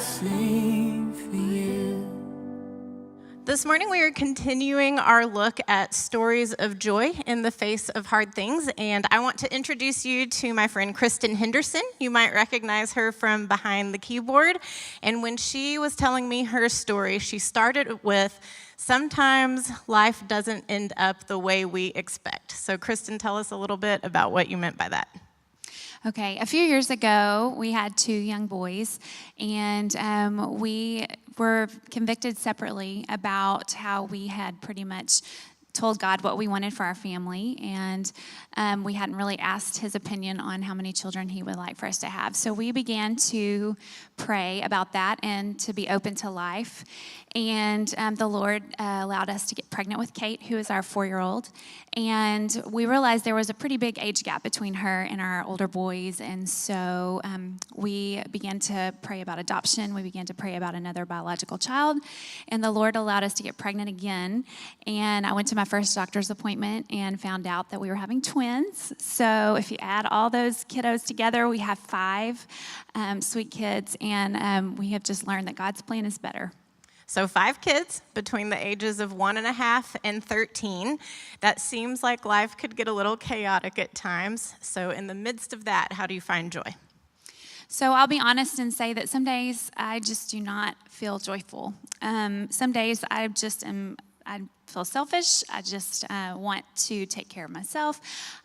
sing for you. This morning we are continuing our look at stories of joy in the face of hard things, and I want to introduce you to my friend Kristin Henderson. You might recognize her from behind the keyboard, and when she was telling me her story, she started with, "Sometimes life doesn't end up the way we expect." So Kristin, tell us a little bit about what you meant by that. Okay, a few years ago, we had two young boys, and we were convicted separately about how we had pretty much told God what we wanted for our family, and we hadn't really asked his opinion on how many children he would like for us to have. So we began to pray about that and to be open to life, and the Lord allowed us to get pregnant with Kate, who is our 4-year-old, and we realized there was a pretty big age gap between her and our older boys, and so we began to pray about adoption. We began to pray about another biological child, and the Lord allowed us to get pregnant again, and I went to my first doctor's appointment and found out that we were having twins. So if you add all those kiddos together, we have 5 sweet kids, and we have just learned that God's plan is better. So 5 kids between the ages of 1.5 and 13. That seems like life could get a little chaotic at times. So in the midst of that, how do you find joy? So I'll be honest and say that some days I just do not feel joyful. Some days I feel selfish. I just want to take care of myself.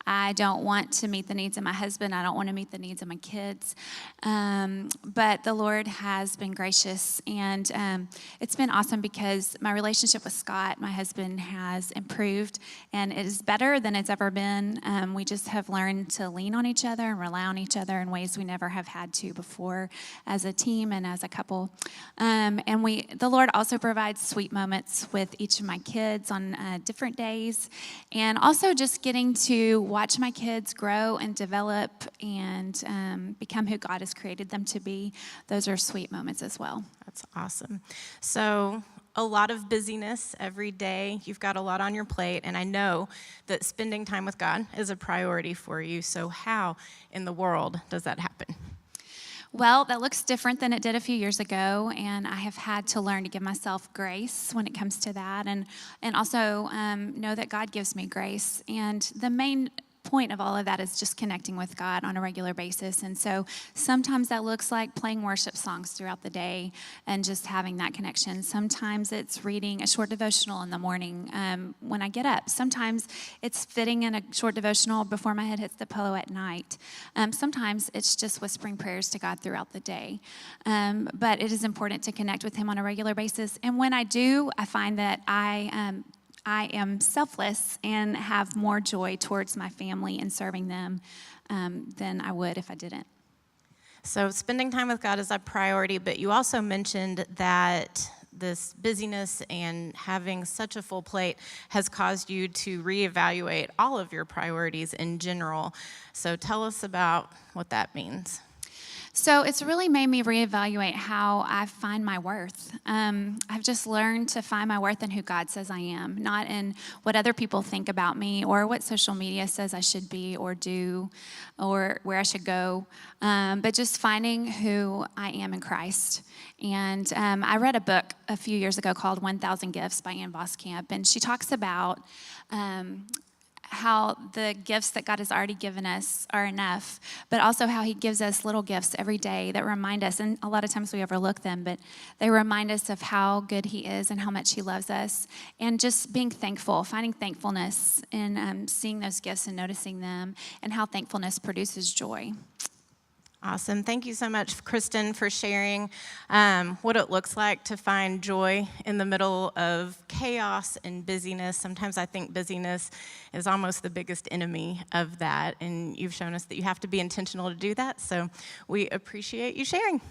I don't want to meet the needs of my husband. I don't want to meet the needs of my kids. But the Lord has been gracious, and it's been awesome because my relationship with Scott, my husband, has improved, and it is better than it's ever been. We just have learned to lean on each other and rely on each other in ways we never have had to before as a team and as a couple. And the Lord also provides sweet moments with each of my kids on different days, and also just getting to watch my kids grow and develop and become who God has created them to be. Those are sweet moments as well. That's awesome. So a lot of busyness every day. You've got a lot on your plate, and I know that spending time with God is a priority for you. So how in the world does that happen? Well, that looks different than it did a few years ago, and I have had to learn to give myself grace when it comes to that, and also know that God gives me grace. And the main point of all of that is just connecting with God on a regular basis. And so sometimes that looks like playing worship songs throughout the day and just having that connection. Sometimes it's reading a short devotional in the morning when I get up. Sometimes it's fitting in a short devotional before my head hits the pillow at night. Sometimes it's just whispering prayers to God throughout the day. But it is important to connect with him on a regular basis. And when I do, I find that I am selfless and have more joy towards my family and serving them than I would if I didn't. So spending time with God is a priority, but you also mentioned that this busyness and having such a full plate has caused you to reevaluate all of your priorities in general. So tell us about what that means. So it's really made me reevaluate how I find my worth. I've just learned to find my worth in who God says I am, not in what other people think about me or what social media says I should be or do or where I should go, but just finding who I am in Christ. And I read a book a few years ago called 1,000 Gifts by Ann Voskamp, and she talks about how the gifts that God has already given us are enough, but also how he gives us little gifts every day that remind us, and a lot of times we overlook them, but they remind us of how good he is and how much he loves us, and just being thankful, finding thankfulness in seeing those gifts and noticing them, and how thankfulness produces joy. Awesome. Thank you so much, Kristin, for sharing what it looks like to find joy in the middle of chaos and busyness. Sometimes I think busyness is almost the biggest enemy of that, and you've shown us that you have to be intentional to do that, so we appreciate you sharing.